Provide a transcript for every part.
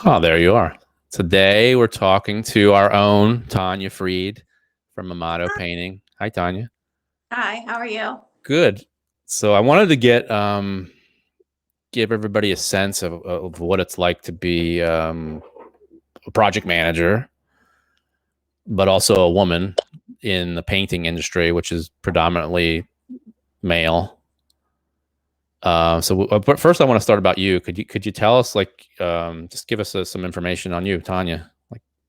Oh, there you are. Today we're talking to our own Tanya Freed from Amato Painting. Hi, Tanya. Hi, how are you? Good. So I wanted to give everybody a sense of what it's like to be a project manager, but also a woman in the painting industry, which is predominantly male. But first, I want to start about you. Could you tell us, just give us some information on you, Tanya?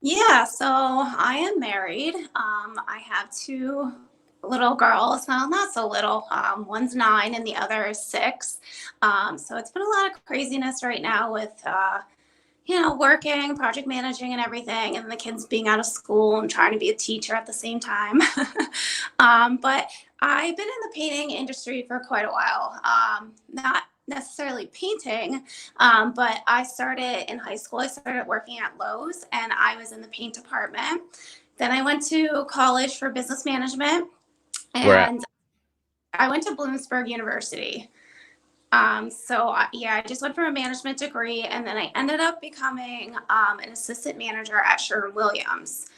Yeah, so I am married. I have two little girls. Well, not so little. One's 9 and the other is 6. So it's been a lot of craziness right now with, working, project managing, and everything, and the kids being out of school and trying to be a teacher at the same time. But I've been in the painting industry for quite a while. Not necessarily painting, but I started in high school. I started working at Lowe's and I was in the paint department. Then I went to college for business management Where at? and I went to Bloomsburg University. I just went for a management degree and then I ended up becoming an assistant manager at Sherwin-Williams.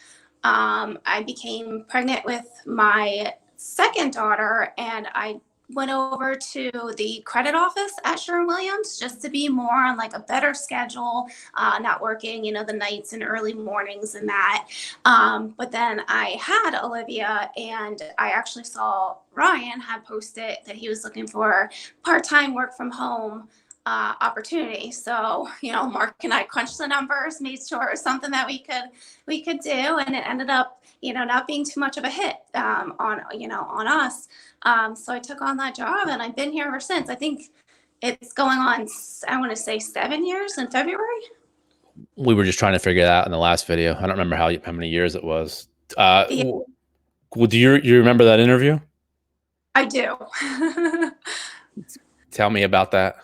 I became pregnant with my second daughter and I went over to the credit office at Sherwin-Williams just to be more on like a better schedule, not working, the nights and early mornings and that. But then I had Olivia and I actually saw Ryan had posted that he was looking for part-time work from home opportunity. So, Mark and I crunched the numbers, made sure it was something that we could do, and it ended up, not being too much of a hit on us. So I took on that job, and I've been here ever since. I think it's going on, I want to say 7 years in February. We were just trying to figure that out in the last video. I don't remember how many years it was. Uh, Yeah, do you remember that interview? I do. Tell me about that.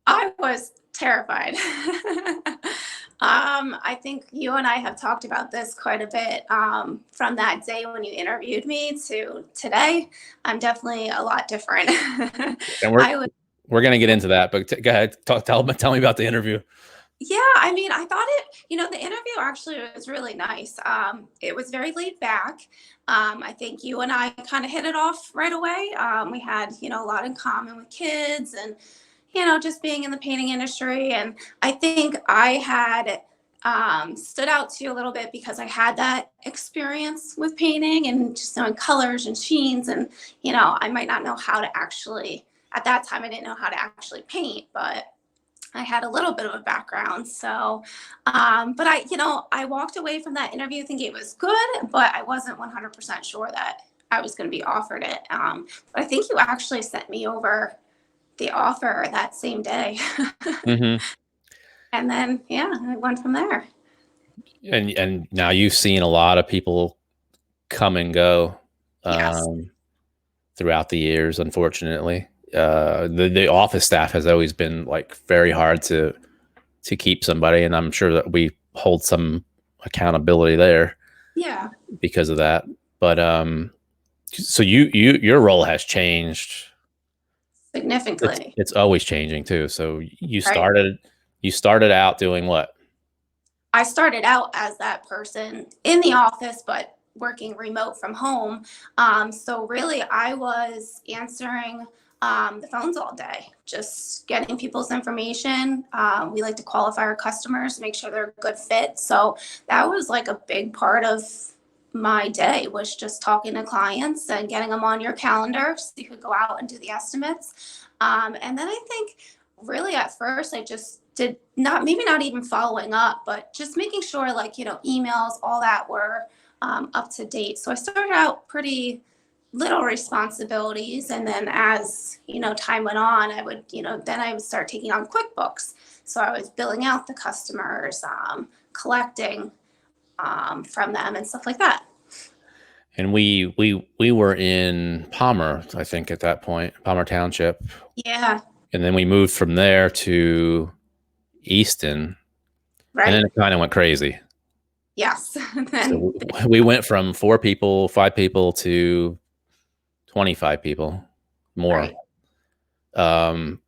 I was terrified. I think you and I have talked about this quite a bit. From that day when you interviewed me to today, I'm definitely a lot different. And I was, we're gonna get into that, but go ahead. Tell me about the interview. yeah, I mean, I thought the interview actually was really nice. It was very laid back. I think you and I kind of hit it off right away. We had, a lot in common with kids and just being in the painting industry. And I think I had stood out to you a little bit because I had that experience with painting and just knowing colors and sheens. And, I might not know how to actually, at that time, I didn't know how to actually paint, but I had a little bit of a background. So, but I walked away from that interview thinking it was good, but I wasn't 100% sure that I was going to be offered it. But I think you actually sent me over the offer that same day. Mm-hmm. And then, yeah, I went from there. And now you've seen a lot of people come and go Yes. throughout the years. Unfortunately, the office staff has always been like very hard to keep somebody, and I'm sure that we hold some accountability there Yeah. because of that. But so your role has changed. Significantly. It's always changing too. So Right. you started out doing what? I started out as that person in the office, but working remote from home. So really, I was answering the phones all day, just getting people's information. We like to qualify our customers, make sure they're a good fit. So that was like a big part of my day was just talking to clients and getting them on your calendar so you could go out and do the estimates. And then I think really at first I just did not, maybe not even following up, but just making sure like, emails, all that were up to date. So I started out pretty little responsibilities. And then as, time went on, I would, then I would start taking on QuickBooks. So I was billing out the customers, collecting from them and stuff like that. And we were in Palmer, I think, at that point, Palmer Township, Yeah, and then we moved from there to Easton, and then right. it kind of went crazy. Yes. So Then we went from 4 people, 5 people to 25 people, more. right. Um,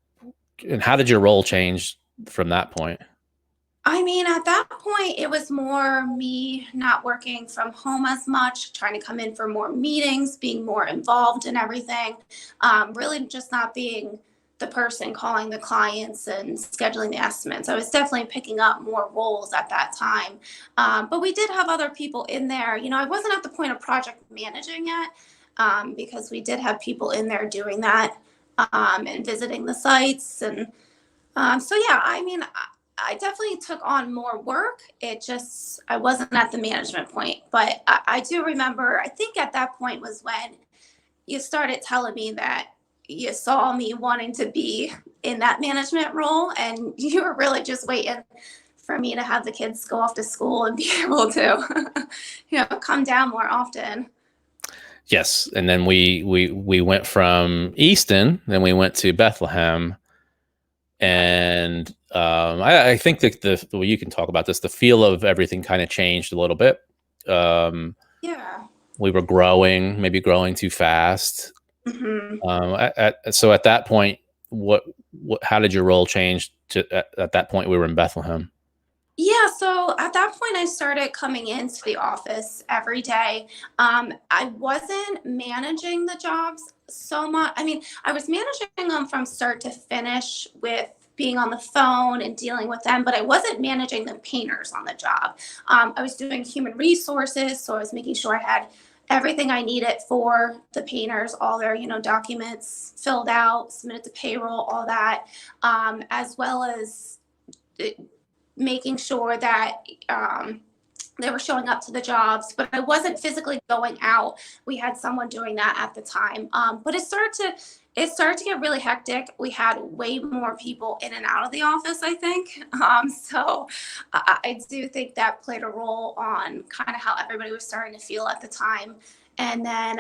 and how did your role change from that point? I mean, at that point, it was more me not working from home as much, trying to come in for more meetings, being more involved in everything, really just not being the person calling the clients and scheduling the estimates. I was definitely picking up more roles at that time. But we did have other people in there. You know, I wasn't at the point of project managing yet, because we did have people in there doing that, and visiting the sites. And so, yeah, I mean, I definitely took on more work. It just, I wasn't at the management point. But I do remember, I think at that point was when you started telling me that you saw me wanting to be in that management role, and you were really just waiting for me to have the kids go off to school and be able to, come down more often. Yes, and then we went from Easton, then we went to Bethlehem, and I think that the way you can talk about this, the feel of everything kind of changed a little bit. Yeah. We were growing, maybe growing too fast. Hmm. So at that point, what how did your role change to at that point we were in Bethlehem? Yeah, so at that point, I started coming into the office every day. I wasn't managing the jobs so much. I mean, I was managing them from start to finish with being on the phone and dealing with them, but I wasn't managing the painters on the job. I was doing human resources, so I was making sure I had everything I needed for the painters, all their, documents filled out, submitted to payroll, all that, as well as making sure that they were showing up to the jobs, but I wasn't physically going out. We had someone doing that at the time, but it started to get really hectic. We had way more people in and out of the office, I think. So I do think that played a role on kind of how everybody was starting to feel at the time. And then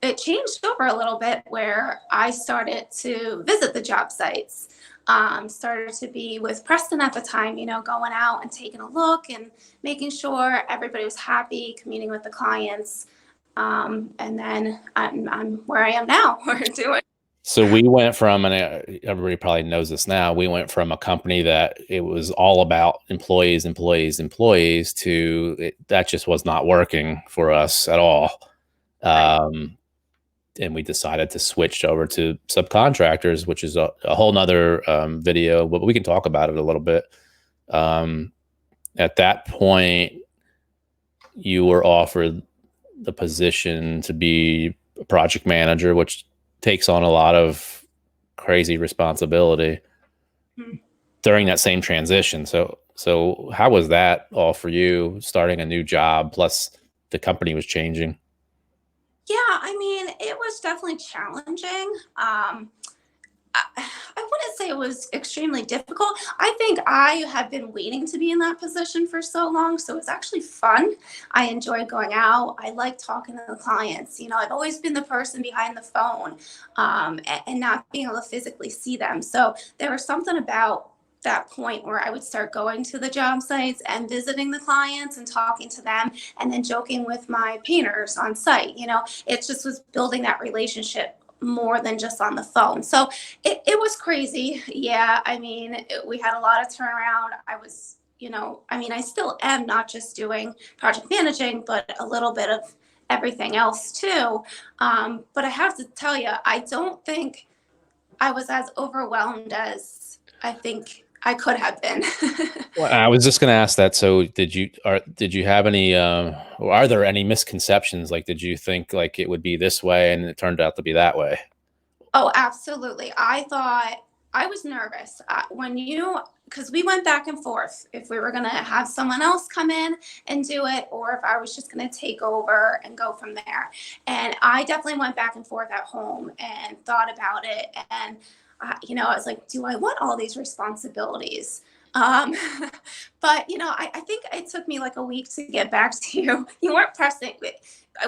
it changed over a little bit where I started to visit the job sites. Started to be with Preston at the time, going out and taking a look and making sure everybody was happy, communing with the clients. And then I'm where I am now. We're doing. So we went from, and everybody probably knows this now, we went from a company that it was all about employees, employees, employees to that just was not working for us at all. Right. And we decided to switch over to subcontractors, which is a whole nother video, but we can talk about it a little bit. At that point, you were offered the position to be a project manager, which takes on a lot of crazy responsibility Mhm. during that same transition. So how was that all for you, starting a new job, plus the company was changing? Yeah, I mean, it was definitely challenging. I wouldn't say it was extremely difficult. I think I have been waiting to be in that position for so long. So it was actually fun. I enjoyed going out. I like talking to the clients. I've always been the person behind the phone, and not being able to physically see them. So there was something about that point where I would start going to the job sites and visiting the clients and talking to them and then joking with my painters on site. It just was building that relationship more than just on the phone. So it was crazy. Yeah. I mean, we had a lot of turnaround. I was, I mean, I still am not just doing project managing, but a little bit of everything else too. But I have to tell you, I don't think I was as overwhelmed as I think I could have been. Well, I was just going to ask that. So did you have any, or are there any misconceptions? Like, did you think like it would be this way and it turned out to be that way? Oh, absolutely. I thought I was nervous because we went back and forth if we were going to have someone else come in and do it, or if I was just going to take over and go from there. And I definitely went back and forth at home and thought about it. And, I was like, do I want all these responsibilities? Um, but, I think it took me like a week to get back to you. You weren't pressing. We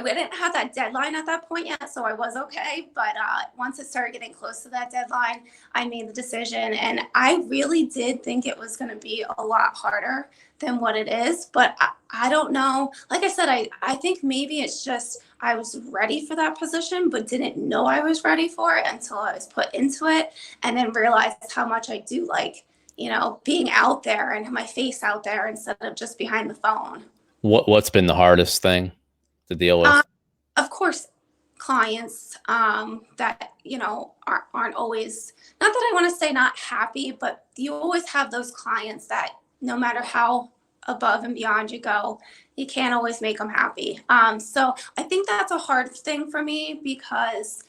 didn't have that deadline at that point yet, so I was okay. But once it started getting close to that deadline, I made the decision, and I really did think it was going to be a lot harder than what it is. But I don't know. Like I said, I think maybe it's just I was ready for that position, but didn't know I was ready for it until I was put into it, and then realized how much I do like being out there and my face out there instead of just behind the phone. What's been the hardest thing to deal with? Of course, clients that aren't always, not that I want to say not happy, but you always have those clients that no matter how above and beyond you go, you can't always make them happy. So I think that's a hard thing for me because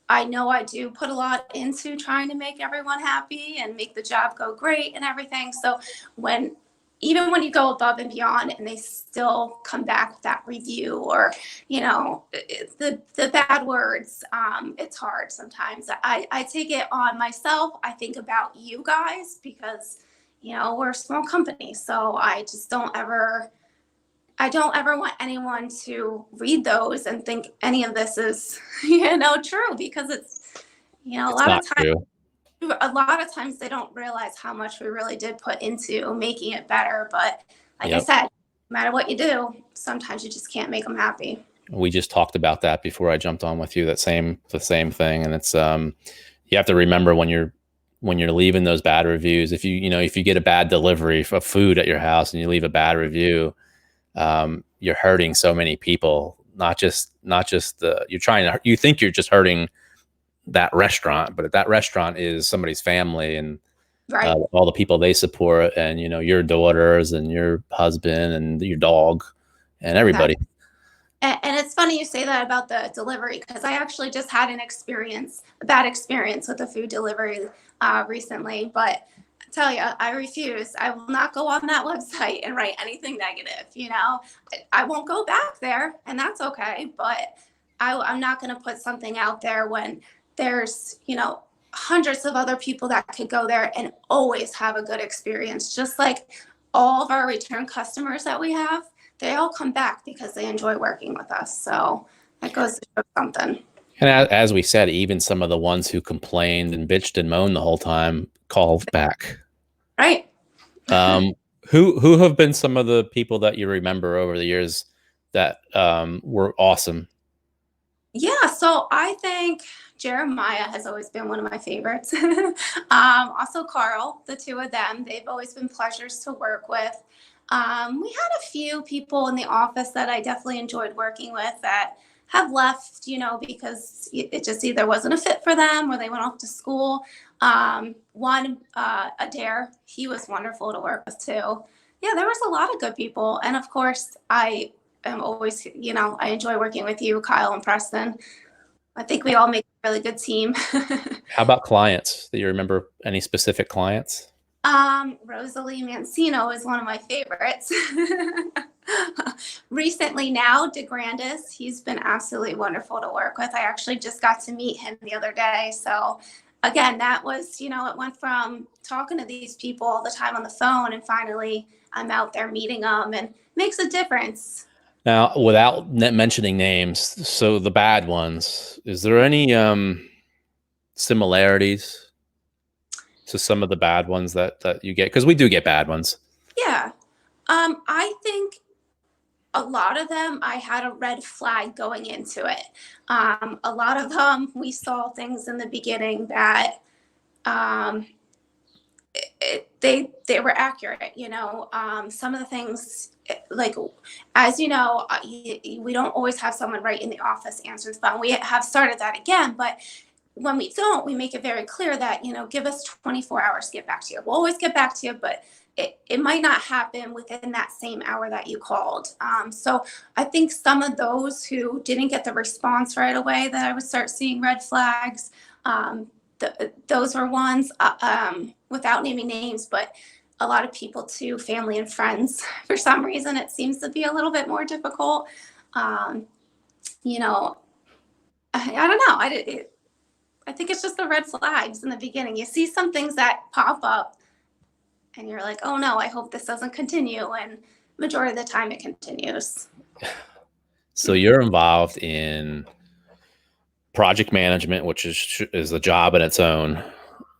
I know I do put a lot into trying to make everyone happy and make the job go great and everything. So even when you go above and beyond and they still come back with that review or, the bad words, it's hard sometimes. I take it on myself. I think about you guys because, we're a small company. So I don't ever want anyone to read those and think any of this is, true because it's, a lot of times they don't realize how much we really did put into making it better. But like I said, no matter what you do, sometimes you just can't make them happy. We just talked about that before I jumped on with you, the same thing. And it's, you have to remember when you're leaving those bad reviews, if you get a bad delivery of food at your house and you leave a bad review, you're hurting so many people, not just you think you're just hurting that restaurant, but that restaurant is somebody's family and right. All the people they support and, your daughters and your husband and your dog and everybody. Exactly. And it's funny you say that about the delivery because I actually just had a bad experience with a food delivery recently, but I tell you, I refuse. I will not go on that website and write anything negative. I won't go back there and that's okay. But I'm not going to put something out there when there's, hundreds of other people that could go there and always have a good experience. Just like all of our return customers that we have, they all come back because they enjoy working with us. So that goes to show something. And as we said, even some of the ones who complained and bitched and moaned the whole time called back. Right. Who have been some of the people that you remember over the years that were awesome? Yeah, so I think Jeremiah has always been one of my favorites. Also Carl, the two of them, they've always been pleasures to work with. We had a few people in the office that I definitely enjoyed working with that have left, because it just either wasn't a fit for them or they went off to school. Adair, he was wonderful to work with too. Yeah, there was a lot of good people. And of course, I am always, I enjoy working with you, Kyle and Preston. I think we all make a really good team. How about clients? Do you remember any specific clients? Rosalie Mancino is one of my favorites. Recently now, DeGrandis, he's been absolutely wonderful to work with. I actually just got to meet him the other day. So again, that was, it went from talking to these people all the time on the phone and finally I'm out there meeting them and makes a difference. Now, without mentioning names, so the bad ones, is there any similarities to some of the bad ones that you get? Because we do get bad ones. Yeah. I think a lot of them, I had a red flag going into it. A lot of them, we saw things in the beginning that they were accurate, some of the things, like, as you know, we don't always have someone right in the office answer the phone. We have started that again, but when we don't, we make it very clear that, give us 24 hours to get back to you. We'll always get back to you, but it might not happen within that same hour that you called. So I think some of those who didn't get the response right away, that I would start seeing red flags. Those were ones, without naming names, but a lot of people too, family and friends. For some reason, it seems to be a little bit more difficult. I don't know. I think it's just the red flags in the beginning. You see some things that pop up and you're like, oh no, I hope this doesn't continue. And majority of the time it continues. So you're involved in project management, which is a job in its own.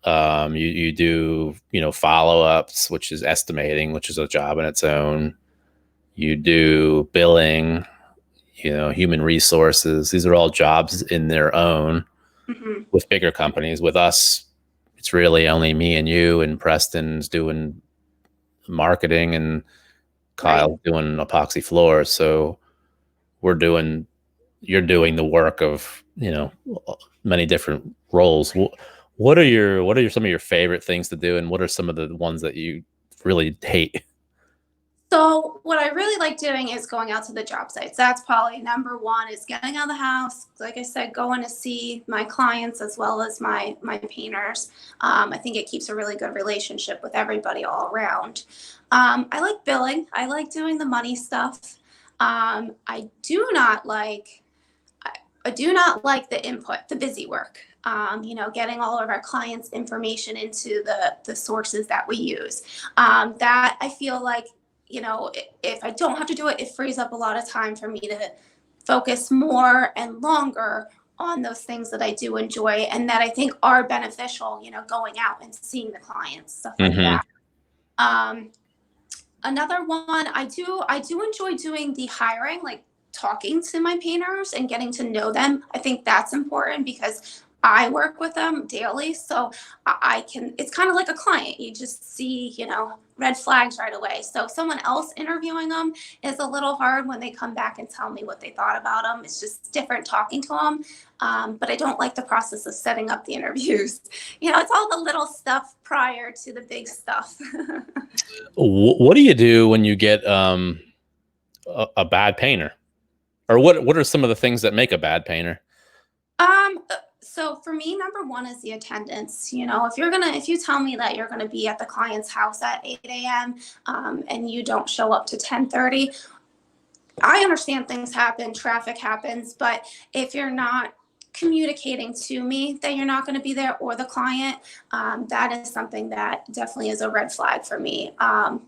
You do, follow-ups, which is estimating, which is a job in its own. You do billing, human resources. These are all jobs in their own. Mm-hmm. With bigger companies. With us, it's really only me and you, and Preston's doing marketing, and Kyle's doing epoxy floors. So you're doing the work of, many different roles. What are some of your favorite things to do, and what are some of the ones that you really hate? So what I really like doing is going out to the job sites. That's probably number one, is getting out of the house. Like I said, going to see my clients as well as my painters. I think it keeps a really good relationship with everybody all around. I like billing. I like doing the money stuff. I do not like the input, the busy work. Getting all of our clients' information into the sources that we use. That I feel like, if I don't have to do it, it frees up a lot of time for me to focus more and longer on those things that I do enjoy and that I think are beneficial, going out and seeing the clients, stuff like that. Another one, I do enjoy doing the hiring, like talking to my painters and getting to know them. I think that's important because I work with them daily. So it's kind of like a client. You just see, red flags right away. So someone else interviewing them is a little hard when they come back and tell me what they thought about them. It's just different talking to them. But I don't like the process of setting up the interviews. It's all the little stuff prior to the big stuff. What do you do when you get a bad painter? Or what are some of the things that make a bad painter? So for me, number one is the attendance. If you tell me that you're gonna be at the client's house at 8 a.m. And you don't show up to 10:30, I understand things happen, traffic happens, but if you're not communicating to me that you're not going to be there, or the client, that is something that definitely is a red flag for me.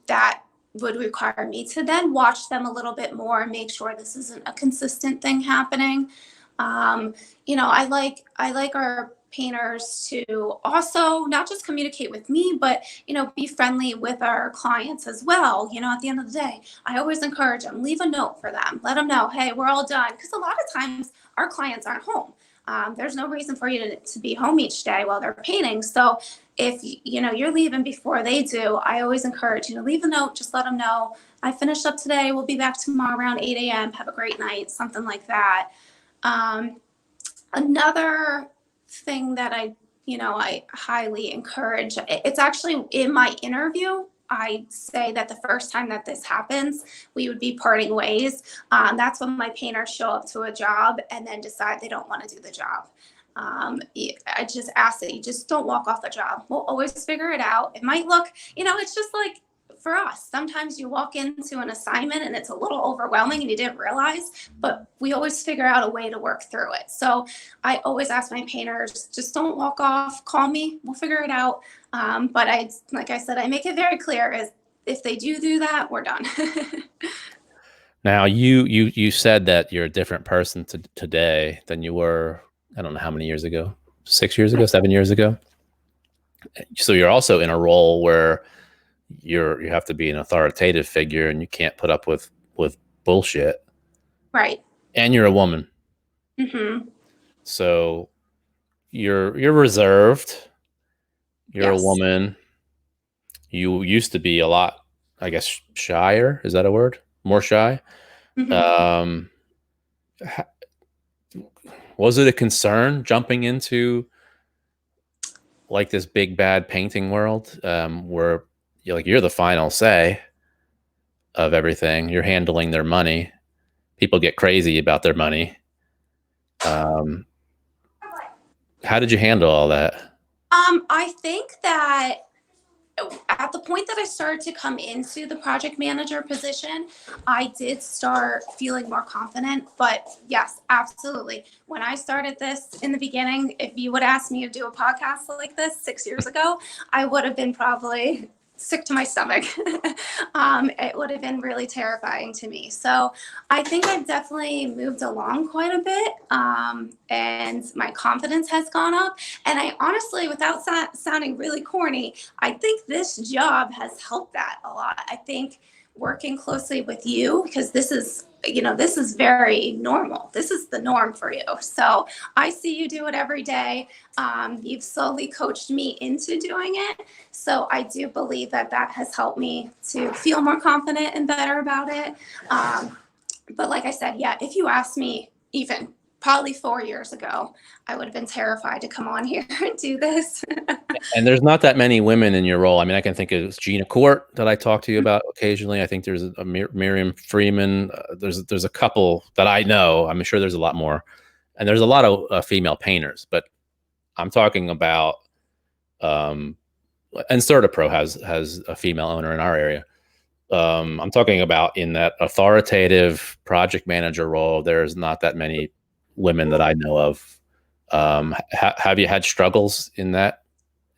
That would require me to then watch them a little bit more and make sure this isn't a consistent thing happening. I like our painters to also not just communicate with me, but, be friendly with our clients as well. At the end of the day, I always encourage them, leave a note for them, let them know, hey, we're all done. Because a lot of times our clients aren't home. There's no reason for you to be home each day while they're painting. So if, you're leaving before they do, I always encourage, leave a note, just let them know, I finished up today. We'll be back tomorrow around 8 a.m. Have a great night, something like that. Another thing that I highly encourage, it's actually in my interview, I say that the first time that this happens, we would be parting ways. That's when my painters show up to a job and then decide they don't want to do the job. I just ask that you just don't walk off the job. We'll always figure it out. It might look, it's just like, for us, sometimes you walk into an assignment and it's a little overwhelming and you didn't realize, but we always figure out a way to work through it. So I always ask my painters, just don't walk off, call me, we'll figure it out. But like I said, I make it very clear is if they do that, we're done. Now you said that you're a different person today than you were, I don't know how many years ago, 6 years ago, 7 years ago. So you're also in a role where you have to be an authoritative figure and you can't put up with bullshit. Right. And you're a woman. Mm-hmm. So you're reserved. You're a woman. You used to be a lot, I guess, shyer. Is that a word? More shy? Mm-hmm. Was it a concern jumping into like this big bad painting world, where you're the final say of everything? You're handling their money. People get crazy about their money. How did you handle all that? I think that at the point that I started to come into the project manager position, I did start feeling more confident. But yes, absolutely. When I started this in the beginning, if you would ask me to do a podcast like this 6 years ago, I would have been probably sick to my stomach. It would have been really terrifying to me. So I think I've definitely moved along quite a bit, and my confidence has gone up. And I honestly, without sounding really corny, I think this job has helped that a lot. I think working closely with you, because this is, this is very normal. This is the norm for you. So I see you do it every day. You've slowly coached me into doing it. So I do believe that that has helped me to feel more confident and better about it. But like I said, yeah, if you asked me even probably 4 years ago, I would have been terrified to come on here and do this. And there's not that many women in your role. I mean, I can think of Gina Court that I talk to you about occasionally. I think there's a Miriam Freeman. There's a couple that I know. I'm sure there's a lot more, and there's a lot of female painters. But I'm talking about, and CertaPro has a female owner in our area. I'm talking about in that authoritative project manager role. There's not that many women that I know of. Have you had struggles in that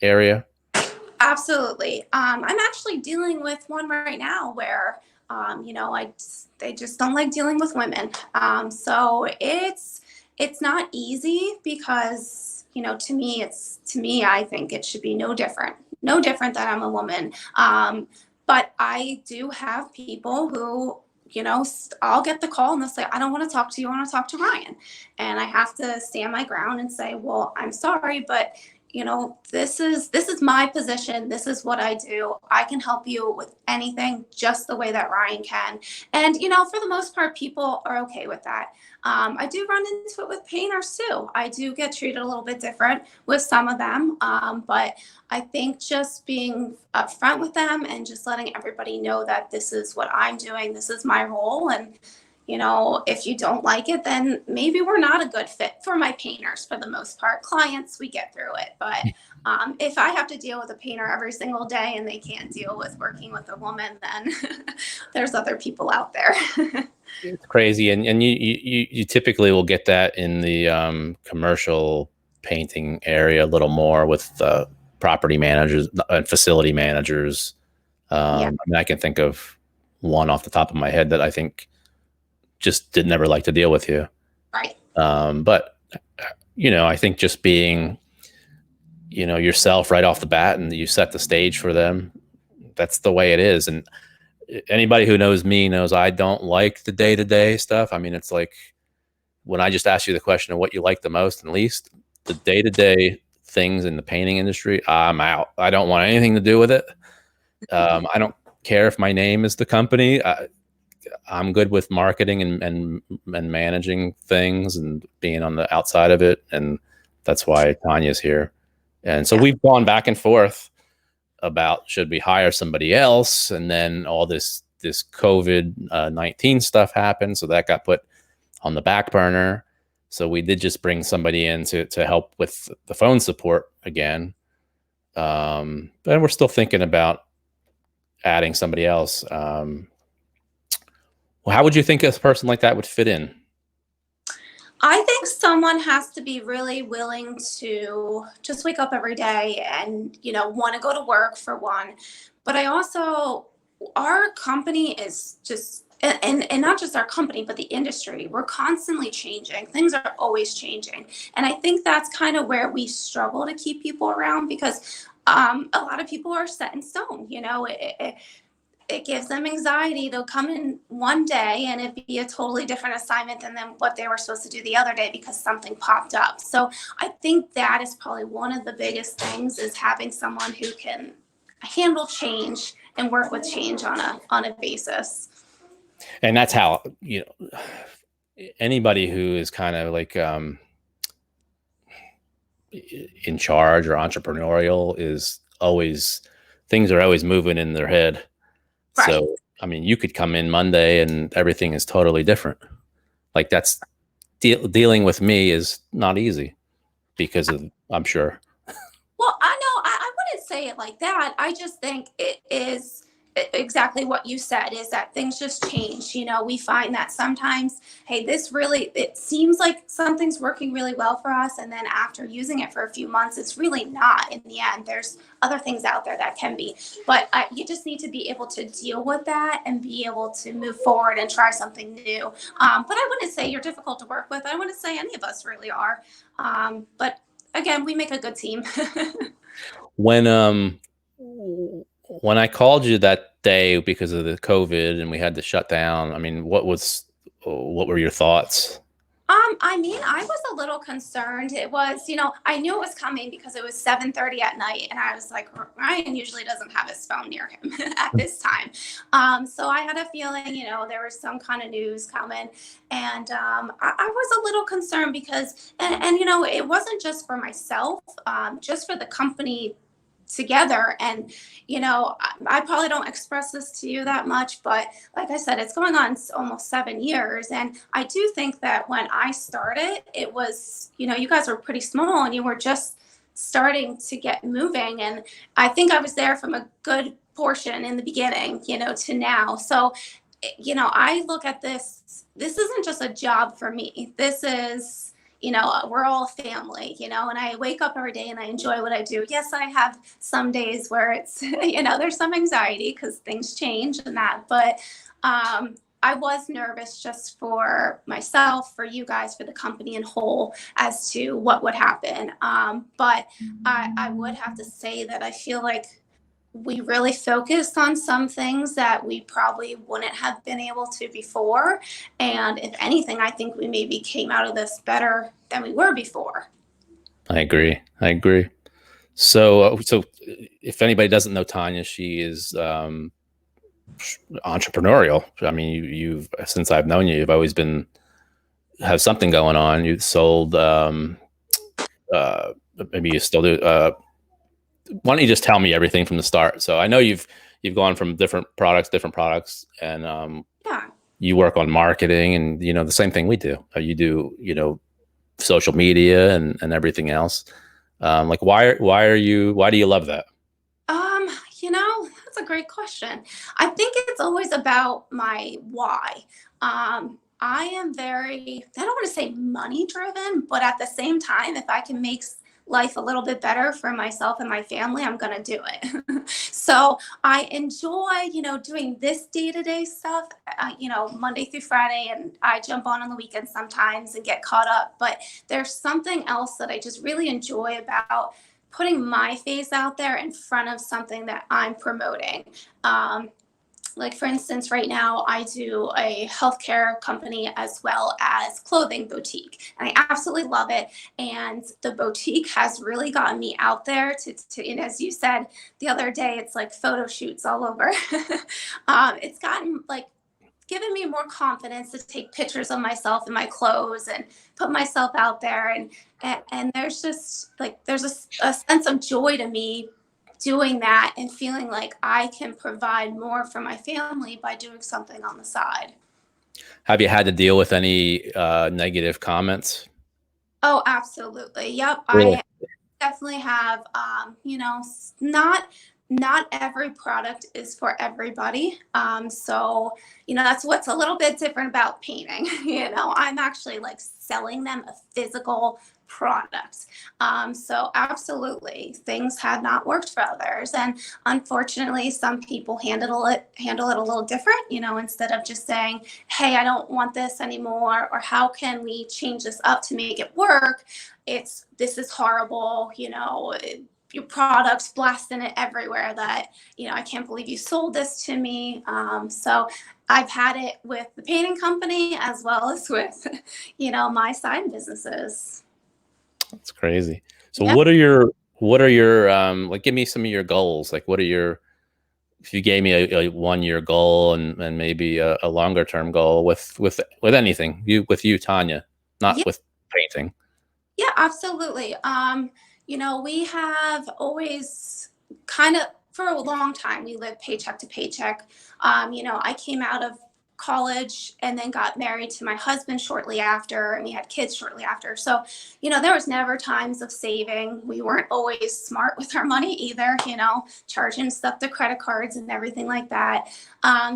area? Absolutely. I'm actually dealing with one right now where, they just don't like dealing with women. So it's not easy because, to me, I think it should be no different that I'm a woman. But I do have people who, I'll get the call and they'll say, I don't want to talk to you. I want to talk to Ryan. And I have to stand my ground and say, well, I'm sorry, but this is my position. This is what I do. I can help you with anything just the way that Ryan can. And, for the most part, people are okay with that. I do run into it with painters too. I do get treated a little bit different with some of them. But I think just being upfront with them and just letting everybody know that this is what I'm doing. This is my role. And if you don't like it, then maybe we're not a good fit for my painters for the most part. Clients, we get through it. But if I have to deal with a painter every single day and they can't deal with working with a woman, then there's other people out there. It's crazy. And you typically will get that in the commercial painting area a little more with property managers and facility managers. Yeah. I mean, I can think of one off the top of my head that I think just did never like to deal with you. Right. But, I think just being, yourself right off the bat and you set the stage for them, that's the way it is. And anybody who knows me knows I don't like the day-to-day stuff. I mean, it's like when I just ask you the question of what you like the most and least, the day-to-day things in the painting industry, I'm out. I don't want anything to do with it. I don't care if my name is the company. I'm good with marketing and managing things and being on the outside of it. And that's why Tanya's here. And so we've gone back and forth about should we hire somebody else? And then all this COVID-19 stuff happened. So that got put on the back burner. So we did just bring somebody in to help with the phone support again. But we're still thinking about adding somebody else. Well, how would you think a person like that would fit in? I think someone has to be really willing to just wake up every day and, want to go to work for one. But our company is just, and not just our company, but the industry, we're constantly changing. Things are always changing. And I think that's kind of where we struggle to keep people around because a lot of people are set in stone, it gives them anxiety to come in one day and it be a totally different assignment than what they were supposed to do the other day because something popped up. So I think that is probably one of the biggest things is having someone who can handle change and work with change on a basis. And that's how, anybody who is kind of like in charge or entrepreneurial is always, things are always moving in their head. Right. So, I mean, you could come in Monday and everything is totally different. Like that's dealing with me is not easy because of, I'm sure. Well, I wouldn't say it like that. I just think it is exactly what you said is that things just change. We find that sometimes, hey, it seems like something's working really well for us. And then after using it for a few months, it's really not in the end. There's other things out there that can be, but you just need to be able to deal with that and be able to move forward and try something new. But I wouldn't say you're difficult to work with. I wouldn't say any of us really are. But again, we make a good team. When I called you that day because of the COVID and we had to shut down, I mean, what were your thoughts? I mean, I was a little concerned. It was, I knew it was coming because it was 7:30 at night, and I was like, Ryan usually doesn't have his phone near him at this time. So I had a feeling, there was some kind of news coming, and I was a little concerned because, and it wasn't just for myself, just for the company together. And I probably don't express this to you that much, but like I said, it's going on almost 7 years. And I do think that when I started, it was, you guys were pretty small and you were just starting to get moving. And I think I was there from a good portion in the beginning, to now. So I look at this isn't just a job for me. This is, we're all family, and I wake up every day and I enjoy what I do. Yes, I have some days where it's, there's some anxiety because things change and that, but I was nervous just for myself, for you guys, for the company in whole as to what would happen. But I would have to say that I feel like we really focused on some things that we probably wouldn't have been able to before. And if anything, I think we maybe came out of this better than we were before. I agree. So if anybody doesn't know Tanya, she is entrepreneurial. I mean, you've since I've known you, you've always been have something going on. You sold, uh, maybe you still do. Why don't you just tell me everything from the start? So I know you've gone from different products, and Yeah. you work on marketing, and the same thing we do. You do social media and everything else. Like why do you love that? That's a great question. I think it's always about my why. I am I don't want to say money driven, but at the same time, if I can make life a little bit better for myself and my family, I'm going to do it. So I enjoy, doing this day-to-day stuff, Monday through Friday, and I jump on the weekends sometimes and get caught up. But there's something else that I just really enjoy about putting my face out there in front of something that I'm promoting. Like for instance, right now I do a healthcare company as well as clothing boutique, and I absolutely love it. And the boutique has really gotten me out there and as you said the other day, it's like photo shoots all over. It's gotten like given me more confidence to take pictures of myself in my clothes and put myself out there. And there's just like, there's a sense of joy to me doing that and feeling like I can provide more for my family by doing something on the side. Have you had to deal with any negative comments? Oh, absolutely. Yep. Really? I definitely have, not every product is for everybody. So that's what's a little bit different about painting. I'm actually like selling them a physical product. So absolutely things have not worked for others, and unfortunately some people handle it a little different. Instead of just saying, hey, I don't want this anymore, or how can we change this up to make it work, this is horrible, your products blasting it everywhere, that I can't believe you sold this to me. So I've had it with the painting company as well as with my side businesses. That's crazy. So Yep. what are your like give me some of your goals. Like what are your if you gave me a 1 year goal and maybe a longer term goal with anything, with you Tanya, not Yeah. with painting. Yeah, absolutely. We have always kind of, for a long time, we lived paycheck to paycheck. I came out of college and then got married to my husband shortly after, and we had kids shortly after. So, there was never times of saving. We weren't always smart with our money either, charging stuff to credit cards and everything like that.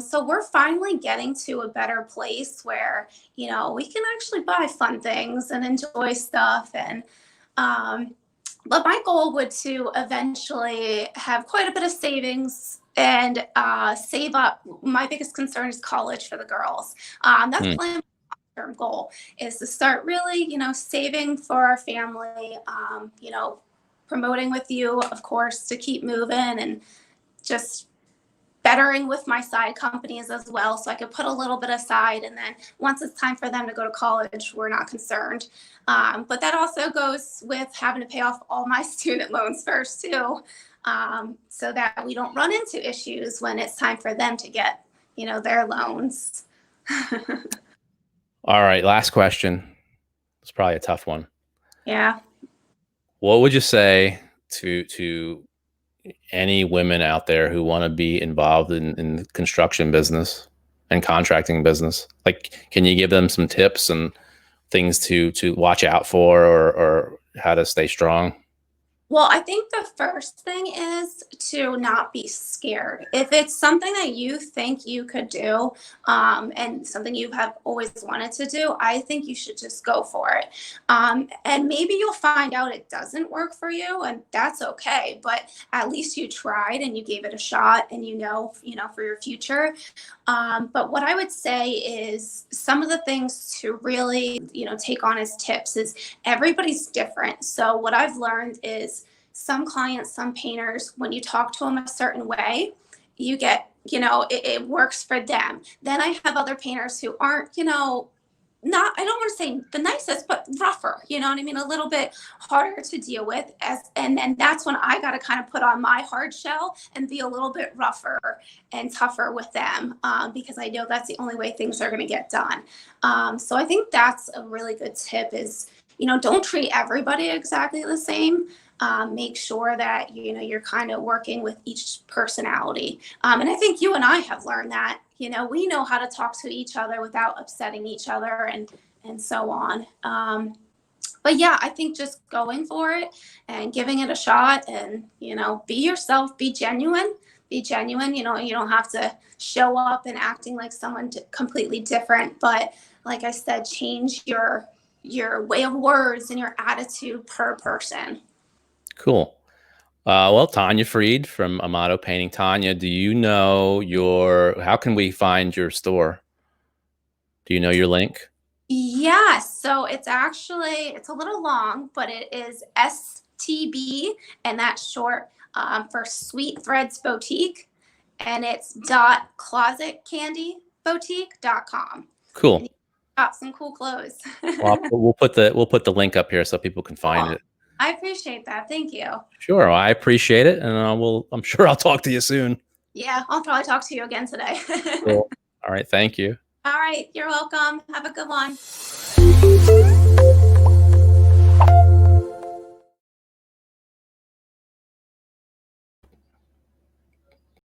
So we're finally getting to a better place where, we can actually buy fun things and enjoy stuff. And but my goal would to eventually have quite a bit of savings and save up. My biggest concern is college for the girls. That's Hmm. my term goal, is to start really, saving for our family, promoting with you, of course, to keep moving and just bettering with my side companies as well. So I could put a little bit aside, and then once it's time for them to go to college, we're not concerned. But that also goes with having to pay off all my student loans first too, so that we don't run into issues when it's time for them to get, their loans. All right. Last question. It's probably a tough one. Yeah. What would you say to any women out there who want to be involved in the construction business and contracting business? Like, can you give them some tips and things to watch out for, or how to stay strong? Well, I think the first thing is to not be scared. If it's something that you think you could do, and something you have always wanted to do, I think you should just go for it. And maybe you'll find out it doesn't work for you, and that's okay. But at least you tried and you gave it a shot, and for your future. But what I would say is some of the things to really, take on as tips is everybody's different. So what I've learned is some clients, some painters, when you talk to them a certain way, you get, it works for them. Then I have other painters who aren't, not, I don't want to say the nicest, but rougher, you know what I mean? A little bit harder to deal with, and then that's when I got to kind of put on my hard shell and be a little bit rougher and tougher with them, because I know that's the only way things are going to get done. So I think that's a really good tip is, don't treat everybody exactly the same. Make sure that, you're kind of working with each personality. And I think you and I have learned that, we know how to talk to each other without upsetting each other and so on. But yeah, I think just going for it and giving it a shot and, be yourself, be genuine. You don't have to show up and acting like someone completely different. But like I said, change your way of words and your attitude per person. Cool. Well, Tanya Freed from Amato Painting. Tanya, do you know how can we find your store? Do you know your link? Yes. So it's a little long, but it is STB, and that's short for Sweet Threads Boutique. And it's .closetcandyboutique.com. Cool. And you got some cool clothes. Well, we'll put the link up here so people can find it. I appreciate that. Thank you. Sure. I appreciate it. And I'm sure I'll talk to you soon. Yeah, I'll probably talk to you again today. Cool. All right. Thank you. All right. You're welcome. Have a good one.